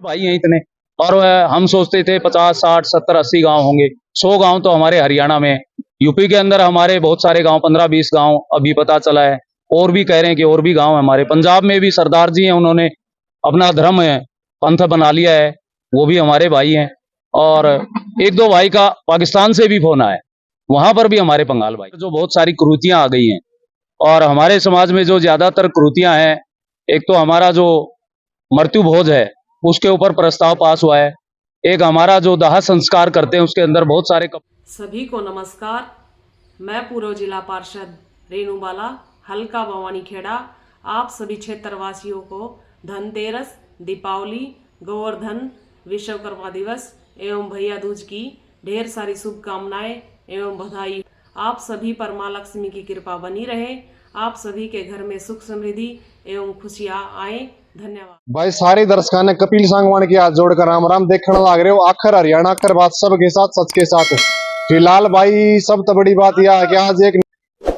भाई हैं इतने। और हम सोचते थे 50 60 70 80 गांव होंगे। 100 गांव तो हमारे हरियाणा में। यूपी के अंदर हमारे बहुत सारे गांव 15 20 गांव अभी पता चला है। और भी कह रहे हैं कि और भी गांव हमारे पंजाब में भी सरदार जी हैं, उन्होंने अपना धर्म है पंथ बना लिया है, वो भी हमारे भाई हैं। और एक दो भाई का पाकिस्तान से भी फोन आया, वहां पर भी हमारे पंगाल भाई। जो बहुत सारी कुरीतियां आ गई हैं और हमारे समाज में जो ज्यादातर कुरीतियां हैं, एक तो हमारा जो मृत्यु भोज है उसके ऊपर प्रस्ताव पास हुआ है। एक हमारा जो दाह संस्कार करते हैं उसके अंदर बहुत सारे सभी को नमस्कार। मैं पूर्व जिला पार्षद रेणु बाला, हल्का भवानी खेड़ा, आप सभी क्षेत्रवासियों को धनतेरस, दीपावली, गोवर्धन, विश्वकर्मा दिवस एवं भैया दूज की ढेर सारी शुभकामनाएं एवं बधाई। आप सभी पर माँ लक्ष्मी की कृपा बनी रहे। आप सभी के घर में सुख समृद्धि एवं खुशियां आए। धन्यवाद। भाई सारे दर्शकों ने कपिल सांगवान की हाथ जोड़कर राम राम देखने लग रहे हो। आखिर हरियाणा कर बात सबके साथ सच के साथ। फिलहाल भाई सब तो बड़ी बात यह है कि आज एक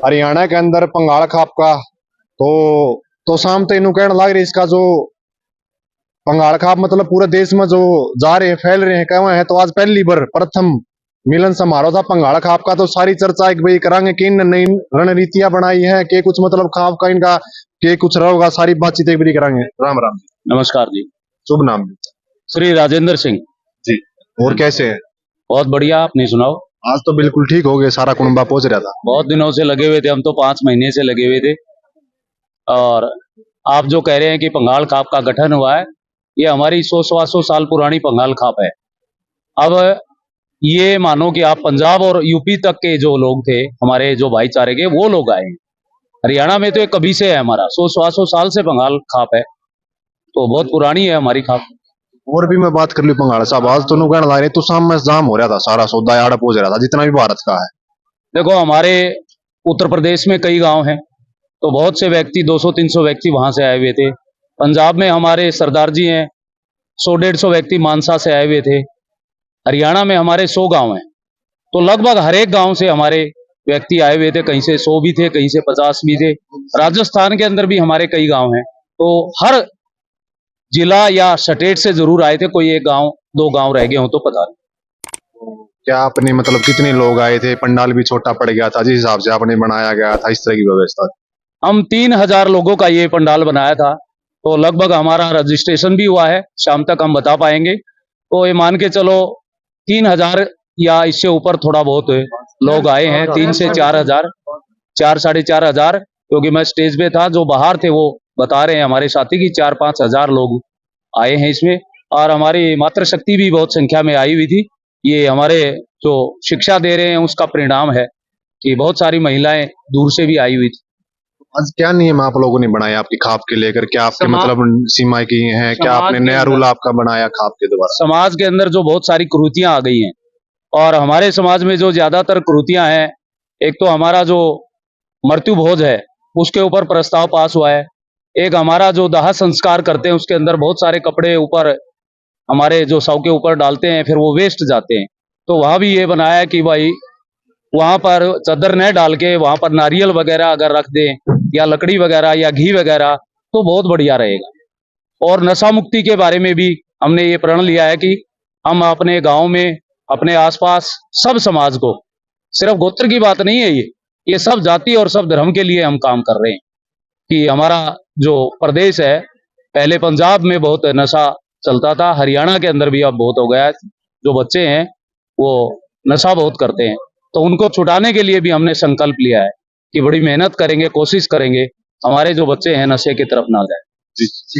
हरियाणा के अंदर पंगाल खाप का तो शाम तो इन्हों कहने लग रही इसका जो पंगाल खाप मतलब पूरे देश में जो जा रहे हैं फैल रहे हैं कहे हैं। तो आज पहली बार प्रथम मिलन समारोह था पंगाल खाप का। तो सारी चर्चा एक भाई करांगे कि इन नई रणनीतियां बनाई है कि कुछ मतलब खाप का इनका के कुछ रहेगा, सारी बातचीत एक बारी करांगे। राम राम। नमस्कार जी। शुभ नाम श्री राजेंद्र सिंह जी। और कैसे है? बहुत बढ़िया, अपनी सुनाओ। आज तो बिल्कुल ठीक हो गए, सारा कुनबा पहुंच रहा था। बहुत दिनों से लगे हुए थे, हम तो 5 महीने से लगे हुए थे। और आप जो कह रहे हैं कि पंगाल खाप का गठन हुआ है, ये हमारी 100-125 साल पुरानी पंगाल खाप है। अब ये मानो कि आप पंजाब और यूपी तक के जो लोग थे हमारे जो भाईचारे के, वो लोग आए हैं। हरियाणा में तो ये कभी से है, हमारा 100-125 साल से पंगाल खाप है, तो बहुत पुरानी है हमारी खाप। और भी मैं बात कर लूं पंगाल साहब, आज तो कहने लग रहे तो शाम में जाम हो रहा था, सारा सौदा आड़ पहुंच रहा था जितना भी भारत का है। देखो हमारे उत्तर प्रदेश में कई गांव हैं, तो बहुत से व्यक्ति 200-300 व्यक्ति वहां से आए हुए थे। पंजाब में हमारे सरदार जी हैं, 100-150 व्यक्ति मानसा से आए हुए थे। हरियाणा में हमारे 100 गांव हैं, तो लगभग हर एक गांव से हमारे व्यक्ति आए हुए थे। कहीं से 100 भी थे, कहीं से 50 भी थे। राजस्थान के अंदर भी हमारे कई गांव हैं, तो हर जिला या स्टेट से जरूर आए थे। कोई एक गांव 2 गांव रह गए हो तो पता नहीं। क्या आपने मतलब कितने लोग आए थे? पंडाल भी छोटा पड़ गया था जिस हिसाब से आपने बनाया गया था, इस तरह की व्यवस्था? हम 3000 लोगों का ये पंडाल बनाया था, तो लगभग हमारा रजिस्ट्रेशन भी हुआ है, शाम तक हम बता पाएंगे। तो ये मान के चलो 3000 या इससे ऊपर थोड़ा बहुत लोग आए हैं। 3 से 4000, 4-4.5 हजार, क्योंकि मैं स्टेज पे था। जो बाहर थे वो बता रहे हैं हमारे साथी की 4-5 हजार लोग आए हैं इसमें। और हमारी मातृशक्ति भी बहुत संख्या में आई हुई थी। ये हमारे जो शिक्षा दे रहे हैं उसका परिणाम है कि बहुत सारी महिलाएं दूर से भी आई हुई थी। आज क्या नियम आप लोगों ने बनाया आपकी खाप के लेकर? क्या आपके मतलब सीमाएं की हैं? क्या आपने नया रूल आपका बनाया खाप के द्वारा? समाज के अंदर जो बहुत सारी कुरीतियां आ गई हैं, और हमारे समाज में जो ज्यादातर कुरीतियां हैं, एक तो हमारा जो मृत्यु भोज है उसके ऊपर प्रस्ताव पास हुआ है। एक हमारा जो दाह संस्कार करते हैं उसके अंदर बहुत सारे कपड़े ऊपर हमारे जो शव के ऊपर डालते हैं, फिर वो वेस्ट जाते हैं। तो वहां भी ये बनाया है कि भाई वहां पर चादर न डाल के वहां पर नारियल वगैरह अगर रख दें या लकड़ी वगैरह या घी वगैरह, तो बहुत बढ़िया रहेगा। और नशा मुक्ति के बारे में भी हमने ये प्रण लिया है कि हम अपने गांव में, अपने आसपास सब समाज को, सिर्फ गोत्र की बात नहीं है ये सब जाति और सब धर्म के लिए हम काम कर रहे हैं। कि हमारा जो प्रदेश है, पहले पंजाब में बहुत नशा चलता था, हरियाणा के अंदर भी अब बहुत हो गया है। जो बच्चे हैं वो नशा बहुत करते हैं, तो उनको छुटाने के लिए भी हमने संकल्प लिया है कि बड़ी मेहनत करेंगे, कोशिश करेंगे हमारे जो बच्चे हैं नशे की तरफ ना जाए।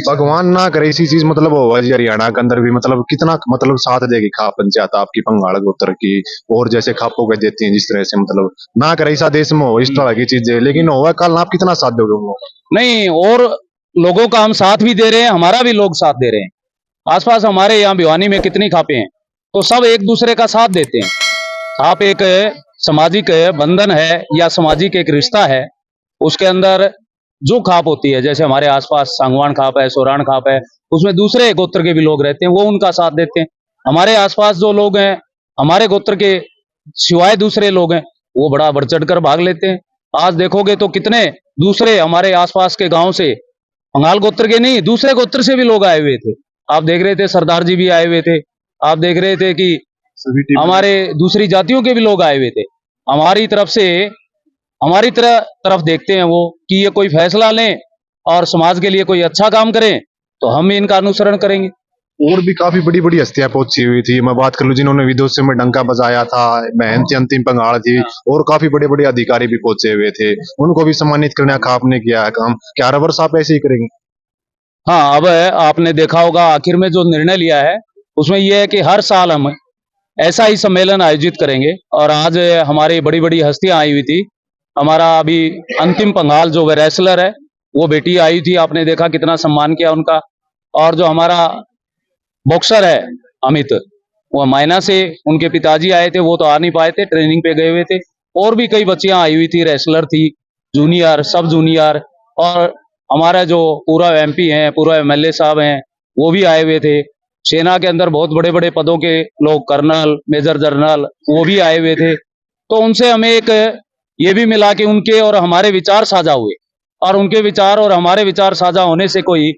भगवान ना करे इसी चीज मतलब होगा जी। हरियाणा के अंदर भी मतलब कितना मतलब साथ देगी खाप पंचायत आपकी पंगाल गोत्र की, और जैसे खापों के देती हैं जिस तरह से, मतलब ना करे ऐसा देश में हो इस तरह की चीजें, लेकिन होगा कल आप कितना साथ दोगे उन लोगों का? नहीं, और लोगों का हम साथ भी दे रहे हैं, हमारा भी लोग साथ दे रहे हैं। आसपास हमारे यहाँ भिवानी में कितनी खापें हैं, तो सब एक दूसरे का साथ देते हैं। खाप एक सामाजिक बंधन है या सामाजिक एक रिश्ता है। उसके अंदर जो खाप होती है, जैसे हमारे आसपास सांगवान खाप है, सोरान खाप है, उसमें दूसरे गोत्र के भी लोग रहते हैं, वो उनका साथ देते हैं। हमारे आसपास जो लोग हैं हमारे गोत्र के सिवाय दूसरे लोग हैं, वो बड़ा बढ़ चढ़ कर भाग लेते हैं। आज देखोगे तो कितने दूसरे हमारे आसपास के गांव से, बंगाल गोत्र के नहीं, दूसरे गोत्र से भी लोग आए हुए थे। आप देख रहे थे सरदार जी भी आए हुए थे, आप देख रहे थे कि सभी टीम हमारे दूसरी जातियों के भी लोग आए हुए थे। हमारी तरफ से हमारी तरफ देखते हैं वो कि ये कोई फैसला लें और समाज के लिए कोई अच्छा काम करें तो हम भी इनका अनुसरण करेंगे। और भी काफी बड़ी बड़ी हस्तियां पहुंची हुई थी। मैं बात कर लूं जिन्होंने विदेशों में डंका बजाया था, बहन थी अंतिम पंगाल थी, और काफी बड़े बड़े अधिकारी भी पहुंचे हुए थे, उनको भी सम्मानित करने का आपने किया है काम। क्या हर वर्ष आप ऐसे ही करेंगे? हाँ, अब आपने देखा होगा आखिर में जो निर्णय लिया है उसमें यह है कि हर साल हम ऐसा ही सम्मेलन आयोजित करेंगे। और आज हमारी बड़ी बड़ी हस्तियां आई हुई थी। हमारा अभी अंतिम पंगाल जो रेसलर है वो बेटी आई थी, आपने देखा कितना सम्मान किया उनका। और जो हमारा बॉक्सर है अमित, वो मायना से उनके पिताजी आए थे, वो तो आ नहीं पाए थे, ट्रेनिंग पे गए हुए थे। और भी कई बच्चियां आई हुई थी, रेसलर थी, जूनियर, सब जूनियर। और हमारा जो पूरा एमपी हैं, पूरा एमएलए साहब हैं, वो भी आए हुए थे। सेना के अंदर बहुत बड़े बड़े पदों के लोग, कर्नल, मेजर जनरल, वो भी आए हुए थे। तो उनसे हमें एक ये भी मिला कि उनके और हमारे विचार साझा हुए, और उनके विचार और हमारे विचार साझा होने से कोई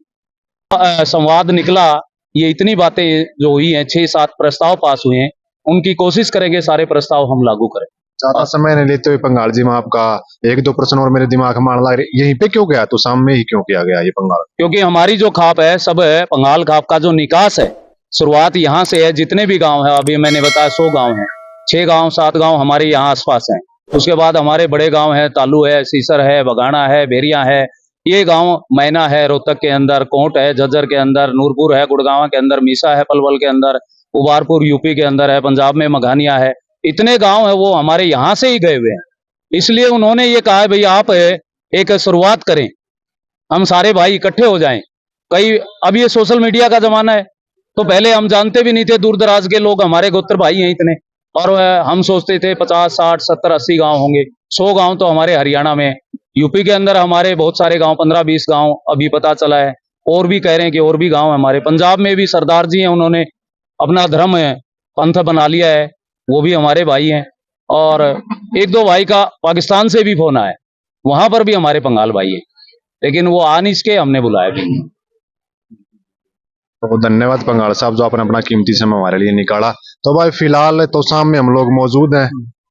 संवाद निकला। ये इतनी बातें जो हुई हैं, 6-7 प्रस्ताव पास हुए हैं, उनकी कोशिश करेंगे सारे प्रस्ताव हम लागू करें। ज्यादा समय नहीं लेते हुए पंगाल जी, मैं आपका 1-2 प्रश्न और मेरे दिमाग में आने लग रहे, यहीं पे क्यों गया तो शाम में ही क्यों किया गया ये पंगाल? क्योंकि हमारी जो खाप है, सब पंगाल खाप का जो निकास है, शुरुआत यहाँ से है। जितने भी गांव है, अभी मैंने बताया 100 गांव हैं, 6 गांव 7 गांव हमारे यहाँ आसपास हैं। उसके बाद हमारे बड़े गांव है, तालू है, सीसर है, बगाना है, बेरिया है, ये गांव मैना है, रोहतक के अंदर, कोंट है, झज्जर के अंदर, नूरपुर है, गुड़गांव के अंदर, मीसा है पलवल के अंदर, उबारपुर यूपी के अंदर है, पंजाब में मघानिया है। इतने गांव है वो हमारे यहाँ से ही गए हुए हैं। इसलिए उन्होंने ये कहा है भाई आप एक शुरुआत करें, हम सारे भाई इकट्ठे हो जाएं। कई अब ये सोशल मीडिया का जमाना है, तो पहले हम जानते भी नहीं थे, दूर दराज के लोग हमारे गोत्र भाई हैं इतने, और हम सोचते थे 50, 60, 70, 80 गांव होंगे। 100 गांव तो हमारे हरियाणा में, यूपी के अंदर हमारे बहुत सारे गांव, 15-20 गांव अभी पता चला है। और भी कह रहे हैं कि और भी गांव हमारे पंजाब में भी सरदार जी हैं, उन्होंने अपना धर्म है, पंथ बना लिया है, वो भी हमारे भाई हैं। और 1-2 भाई का पाकिस्तान से भी फोन आया, वहां पर भी हमारे पंगाल भाई हैं, लेकिन वो आ नहीं सके, हमने बुलाया भी नहीं। तो धन्यवाद पंगाल साहब, जो आपने अपना कीमती समय हमारे लिए निकाला। तो भाई फिलहाल तो शाम में हम लोग मौजूद हैं।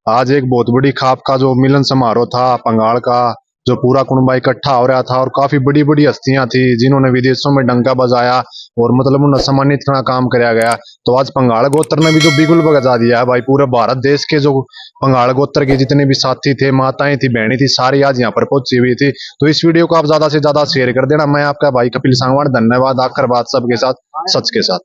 आज एक बहुत बड़ी खाप का जो मिलन समारोह था पंगाल का, जो पूरा कुनबा इकट्ठा हो रहा था, और काफी बड़ी बड़ी हस्तियां थी जिन्होंने विदेशों में डंका बजाया और मतलब उन्हें सम्मानित करना काम कराया गया। तो आज पंगाल गोत्र ने भी जो बिगुल बजा दिया है भाई, पूरे भारत देश के जो पंगाल गोत्र के जितने भी साथी थे, माताएं थी, बहनें थी, सारी आज यहाँ पर पहुंची हुई थी। तो इस वीडियो को आप ज्यादा से ज्यादा शेयर कर देना। मैं आपका भाई कपिल सांगवान, धन्यवाद। आखिर बात सबके साथ, सच के साथ।